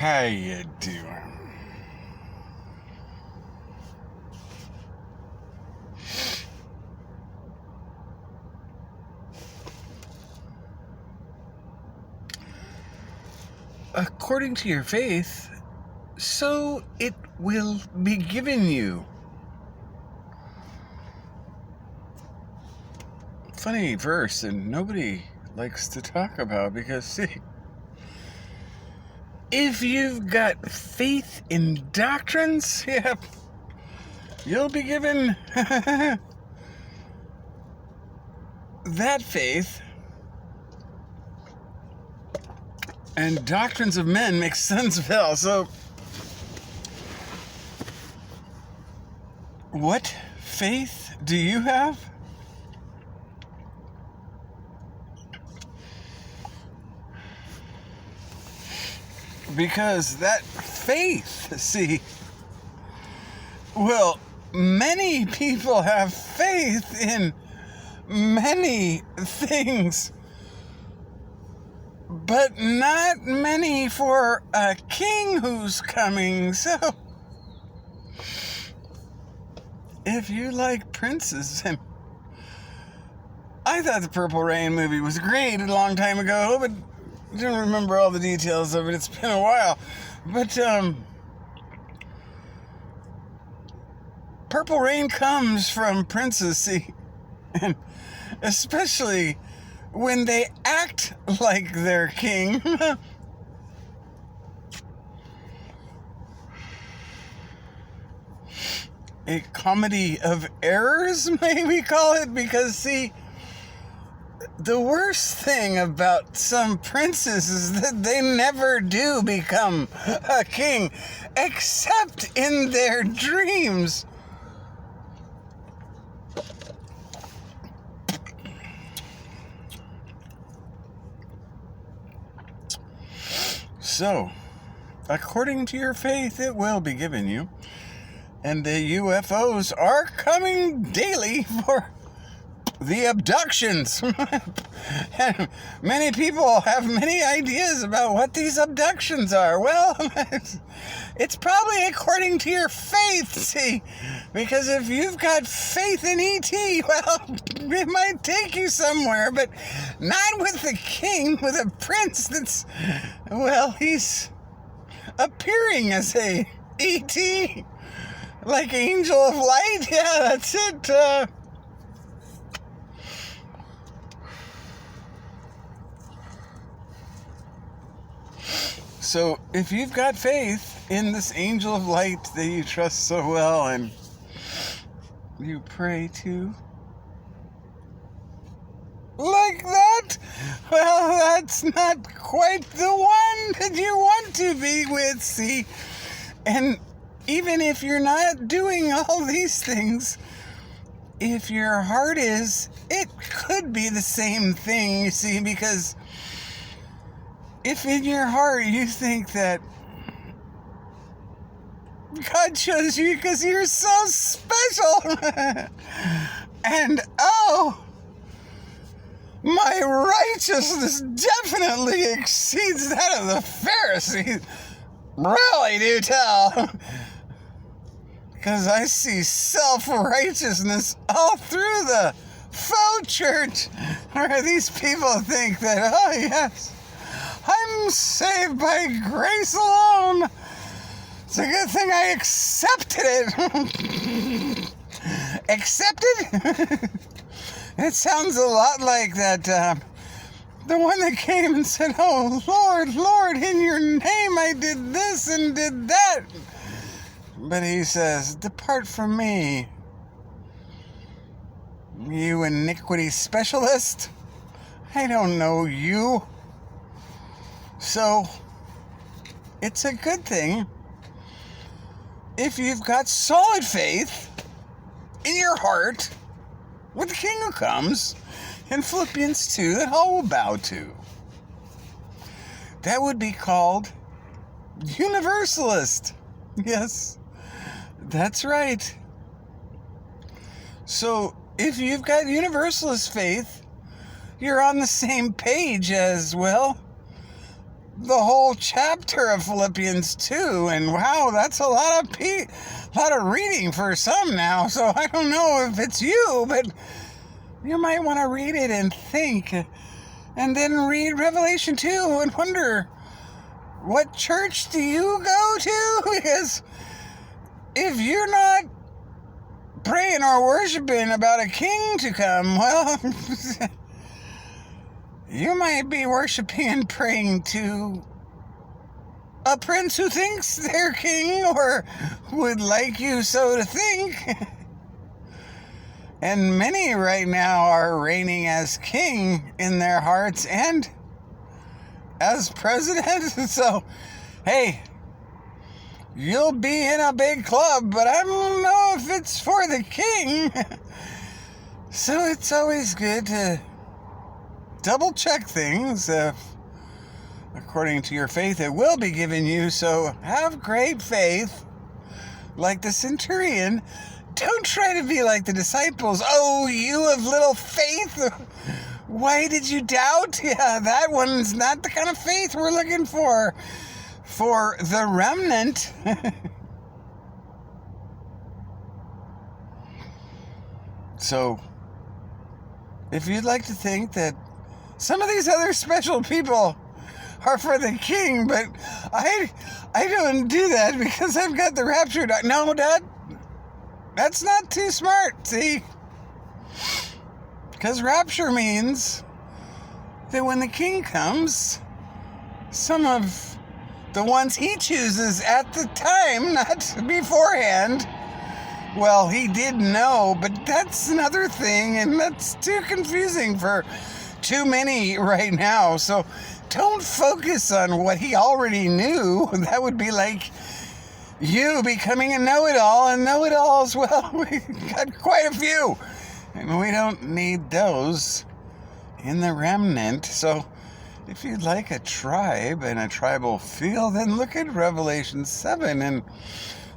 How you doing? According to your faith, so it will be given you. Funny verse, and nobody likes to talk about because, see, if you've got faith in doctrines, yep, you'll be given that faith. And doctrines of men make sons of hell. So, what faith do you have? Because that faith, see, well, many people have faith in many things, but not many for a king who's coming. So, if you like princes, and I thought the Purple Rain movie was great a long time ago, but I don't remember all the details of it. It's been a while. But, Purple Rain comes from princes, see, and especially when they act like their king. A comedy of errors, may we call it, because, see, the worst thing about some princes is that they never do become a king, except in their dreams. So, according to your faith, it will be given you. And the UFOs are coming daily for the abductions. And many people have many ideas about what these abductions are. Well, it's probably according to your faith, see? Because if you've got faith in E.T., well, it might take you somewhere, but not with the king, with a prince that's, well, he's appearing as a E.T., like Angel of Light. Yeah, that's it. So, if you've got faith in this angel of light that you trust so well and you pray to, like that, well, that's not quite the one that you want to be with, see? And even if you're not doing all these things, if your heart is, it could be the same thing, you see, because if in your heart you think that God chose you because you're so special, and oh, my righteousness definitely exceeds that of the Pharisees, really do tell, because I see self-righteousness all through the faux church, where these people think that, oh yes, I'm saved by grace alone. It's a good thing I accepted it. Accepted? It sounds a lot like that, the one that came and said, oh, Lord, Lord, in your name I did this and did that. But he says, depart from me, you iniquity specialist. I don't know you. So, it's a good thing if you've got solid faith in your heart with the King who comes in Philippians 2 that all will bow to. That would be called Universalist. Yes, that's right. So, if you've got Universalist faith, you're on the same page as, well, the whole chapter of Philippians 2, and wow, that's a lot of reading for some now. So I don't know if it's you, but you might want to read it and think, and then read Revelation 2 and wonder, what church do you go to? Because if you're not praying or worshiping about a king to come, well, you might be worshiping and praying to a prince who thinks they're king or would like you so to think. And many right now are reigning as king in their hearts and as president. So, hey, you'll be in a big club, but I don't know if it's for the king. So it's always good to double check things. According to your faith, it will be given you. So have great faith. Like the centurion, don't try to be like the disciples. Oh, you of little faith. Why did you doubt? Yeah, that one's not the kind of faith we're looking for the remnant. So, if you'd like to think that some of these other special people are for the king, but I don't do that because I've got the rapture. No, Dad, that's not too smart, see? Because rapture means that when the king comes, some of the ones he chooses at the time, not beforehand, well, he did know, but that's another thing, and that's too confusing for too many right now. So don't focus on what he already knew. That would be like you becoming a know-it-all, and know-it-alls, well, we got quite a few, and we don't need those in the remnant. So if you'd like a tribe and a tribal feel, then look at Revelation 7 and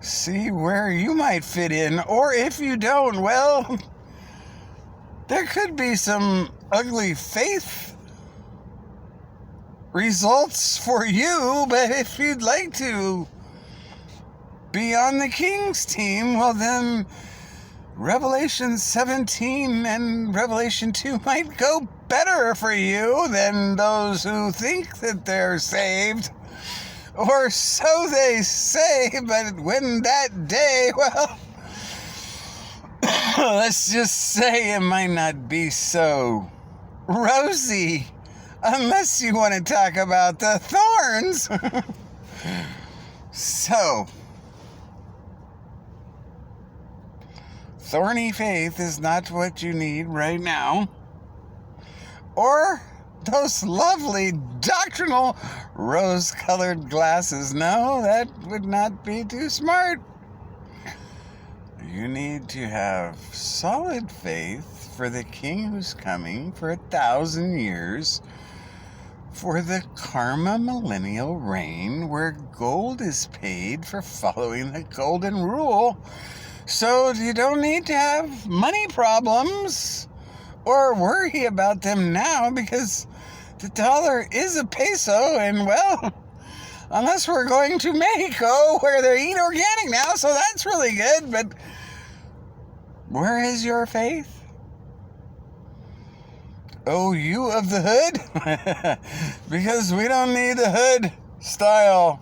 see where you might fit in. Or if you don't, well, there could be some ugly faith results for you, but if you'd like to be on the king's team, well then Revelation 17 and Revelation 2 might go better for you than those who think that they're saved. Or so they say, but when that day, well, let's just say it might not be so rosy, unless you want to talk about the thorns. So, thorny faith is not what you need right now. Or those lovely doctrinal rose-colored glasses. No, that would not be too smart. You need to have solid faith for the king who's coming for 1,000 years, for the karma millennial reign, where gold is paid for following the golden rule. So you don't need to have money problems or worry about them now, because the dollar is a peso, and well, unless we're going to Mexico where they eat organic now, so that's really good. But where is your faith? Oh, you of the hood? Because we don't need the hood style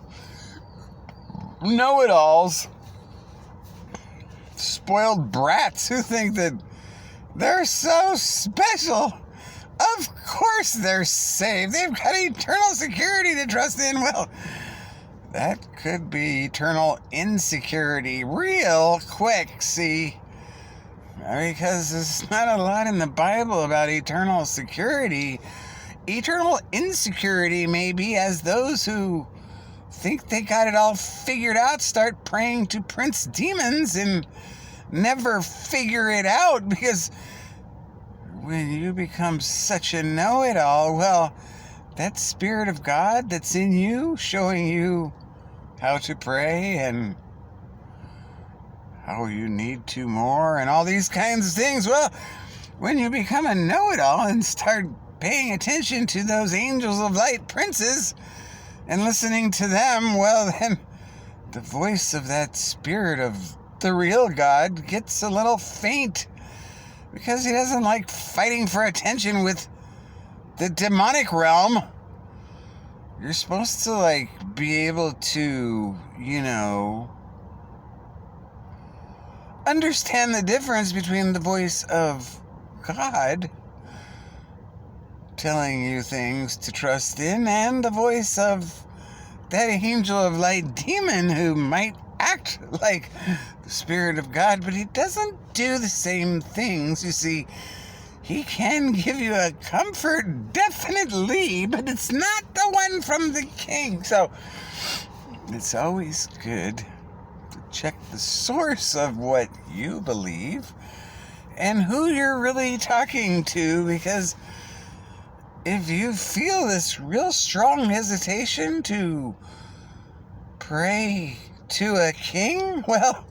know-it-alls, spoiled brats who think that they're so special. Of course they're saved. They've got eternal security to trust in. Well, that could be eternal insecurity real quick, see? Because there's not a lot in the Bible about eternal security. Eternal insecurity may be as those who think they got it all figured out start praying to prince demons and never figure it out, because when you become such a know-it-all, well, that Spirit of God that's in you, showing you how to pray and how you need to more and all these kinds of things, well, when you become a know-it-all and start paying attention to those angels of light princes, and listening to them, well, then the voice of that spirit of the real God gets a little faint because he doesn't like fighting for attention with the demonic realm. You're supposed to, like, be able to, understand the difference between the voice of God telling you things to trust in and the voice of that angel of light demon who might act like the Spirit of God, but he doesn't do the same things. You see, he can give you a comfort, definitely, but it's not the one from the King. So it's always good to check the source of what you believe and who you're really talking to, because if you feel this real strong hesitation to pray to a king, well,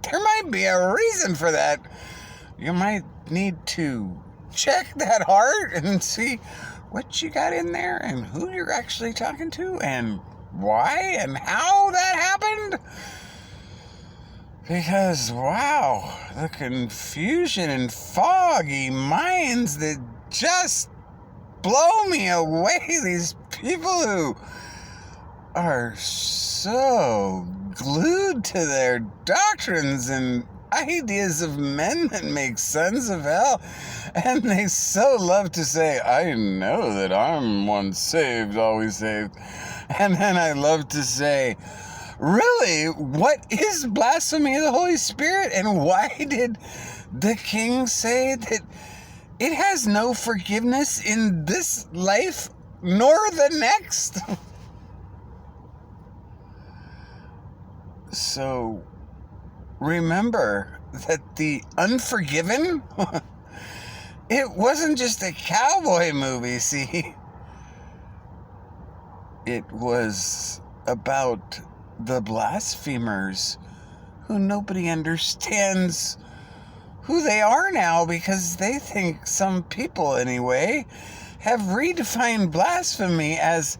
there might be a reason for that. You might need to check that heart and see what you got in there and who you're actually talking to and why and how that happened. Because, wow, the confusion and foggy minds that just blow me away. These people who are so glued to their doctrines and ideas of men that make sons of hell, and they so love to say, I know that I'm once saved, always saved. And then I love to say, really, what is blasphemy of the Holy Spirit, and why did the King say that it has no forgiveness in this life nor the next? So remember that the Unforgiven, it wasn't just a cowboy movie, see? It was about the blasphemers who nobody understands who they are now, because they think, some people anyway, have redefined blasphemy as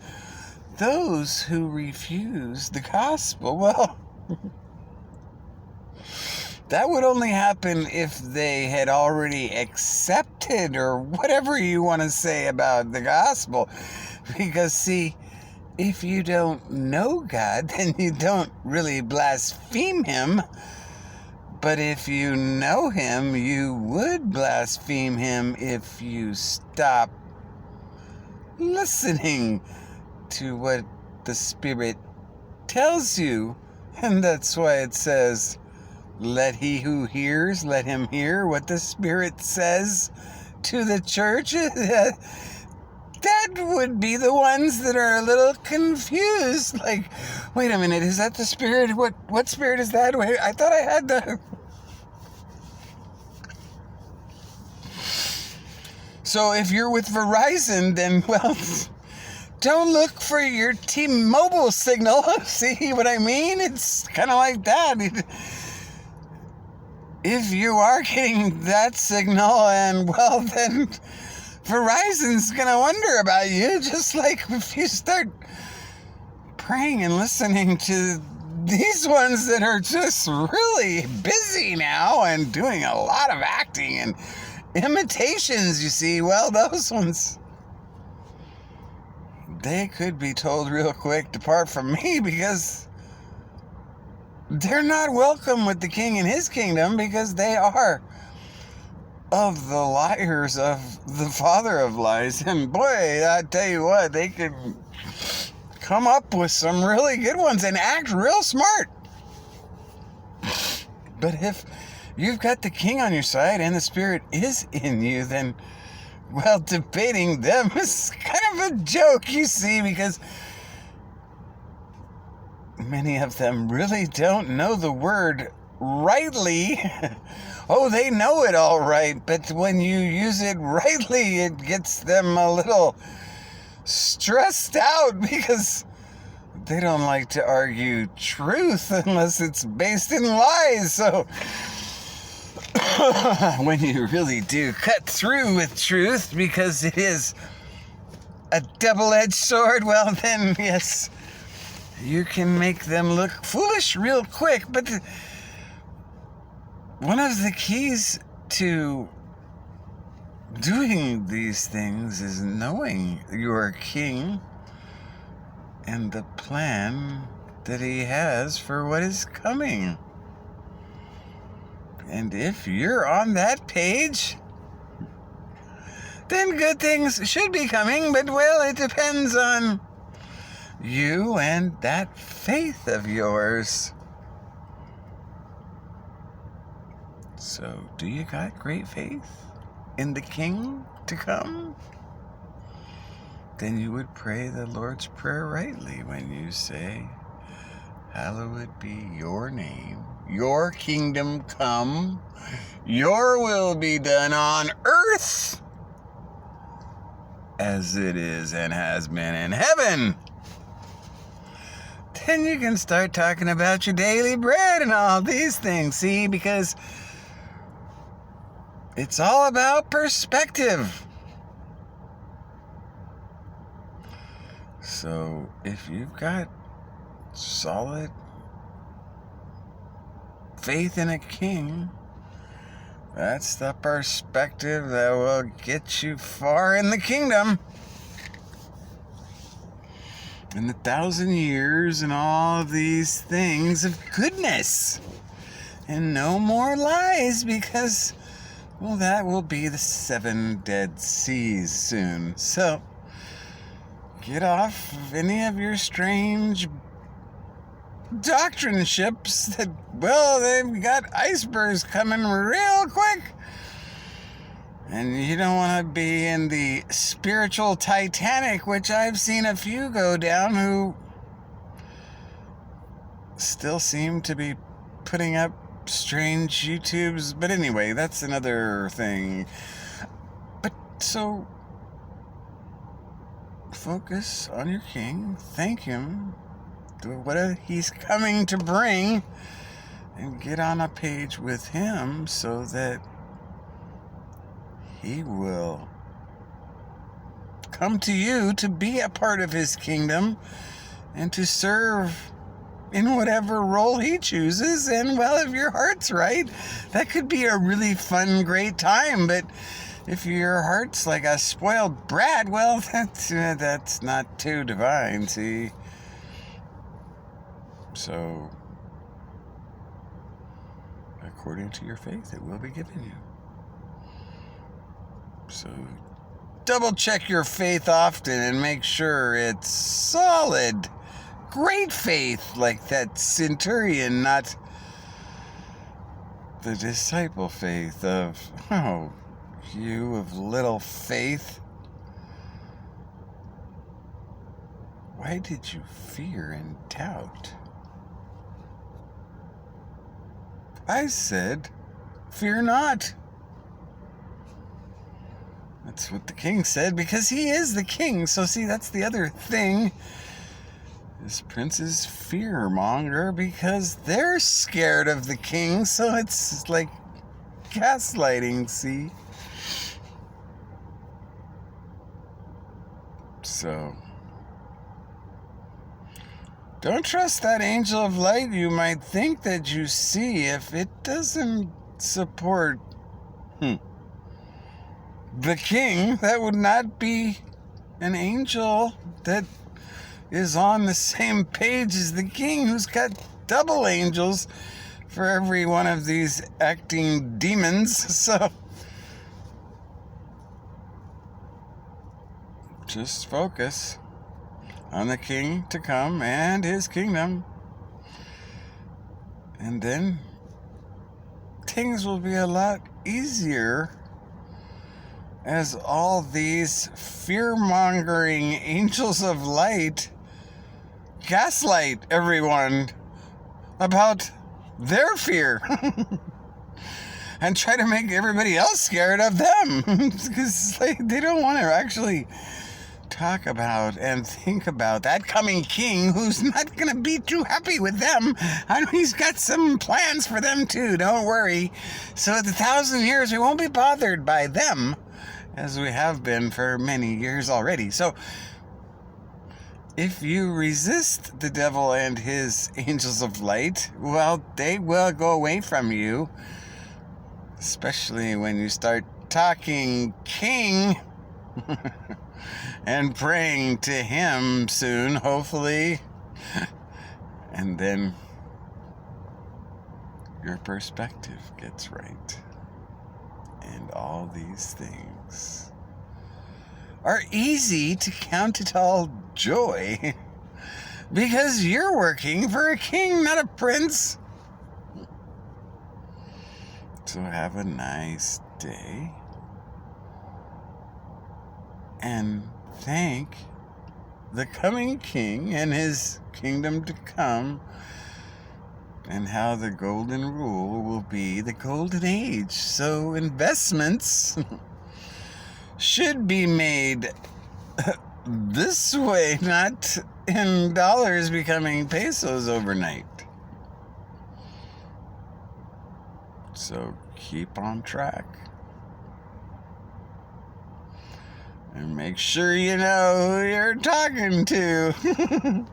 those who refuse the gospel. Well, that would only happen if they had already accepted, or whatever you want to say about the gospel. Because, see, if you don't know God, then you don't really blaspheme him. But if you know him, you would blaspheme him if you stop listening to what the Spirit tells you. And that's why it says, let he who hears, let him hear what the Spirit says to the church. That would be the ones that are a little confused. Like, wait a minute, is that the Spirit? What Spirit is that? Wait, I thought I had the... So if you're with Verizon, then, well, don't look for your T-Mobile signal. See what I mean? It's kind of like that. If you are getting that signal, and, well, then Verizon's going to wonder about you, just like if you start praying and listening to these ones that are just really busy now and doing a lot of acting and imitations, you see. Well, those ones, they could be told real quick, depart from me, because they're not welcome with the King and his kingdom, because they are of the liars of the father of lies. And boy, I tell you what, they could come up with some really good ones and act real smart. But if you've got the King on your side and the Spirit is in you, then, well, debating them is kind of a joke, you see, because many of them really don't know the word rightly. Oh, they know it all right, but when you use it rightly, it gets them a little stressed out, because they don't like to argue truth unless it's based in lies. So when you really do cut through with truth, because it is a double-edged sword, well then, yes, you can make them look foolish real quick. But one of the keys to doing these things is knowing your king and the plan that he has for what is coming. And if you're on that page, then good things should be coming, but well, it depends on you and that faith of yours. So, do you got great faith in the King to come? Then you would pray the Lord's Prayer rightly when you say, hallowed be your name, your kingdom come, your will be done on earth as it is and has been in heaven. Then you can start talking about your daily bread and all these things, see, because it's all about perspective. So if you've got solid faith in a king, that's the perspective that will get you far in the kingdom. And 1,000 years and all of these things of goodness. And no more lies, because, well, that will be the 7 Dead Seas soon. So, get off of any of your strange doctrine ships that, well, they've got icebergs coming real quick. And you don't want to be in the spiritual Titanic, which I've seen a few go down who still seem to be putting up strange YouTubes. But anyway, that's another thing. But so, focus on your king. Thank him for what he's coming to bring. And get on a page with him so that he will come to you to be a part of his kingdom and to serve in whatever role he chooses. And, well, if your heart's right, that could be a really fun, great time. But if your heart's like a spoiled brat, well, that's not too divine, see? So, according to your faith, it will be given you. So, double check your faith often and make sure it's solid. Great faith, like that centurion, not the disciple faith of, oh, you of little faith. Why did you fear and doubt? I said, fear not. That's what the king said, because he is the king. So see, that's the other thing. This prince is fear-monger because they're scared of the king. So it's like gaslighting, see? So, don't trust that angel of light you might think that you see if it doesn't support the king. That would not be an angel that is on the same page as the king, who's got double angels for every one of these acting demons. So just focus on the king to come and his kingdom, and then things will be a lot easier, as all these fear-mongering angels of light gaslight everyone about their fear and try to make everybody else scared of them, because they don't want to actually talk about and think about that coming king who's not going to be too happy with them. I know he's got some plans for them too, don't worry. So at 1,000 years we won't be bothered by them. as we have been for many years already. So, if you resist the devil and his angels of light, well, they will go away from you, especially when you start talking king and praying to him soon, hopefully. And then your perspective gets right. And all these things are easy to count it all joy because you're working for a king, not a prince. So have a nice day and thank the coming king and his kingdom to come, and how the golden rule will be the golden age. So investments should be made this way, not in dollars becoming pesos overnight. So keep on track. And make sure you know who you're talking to.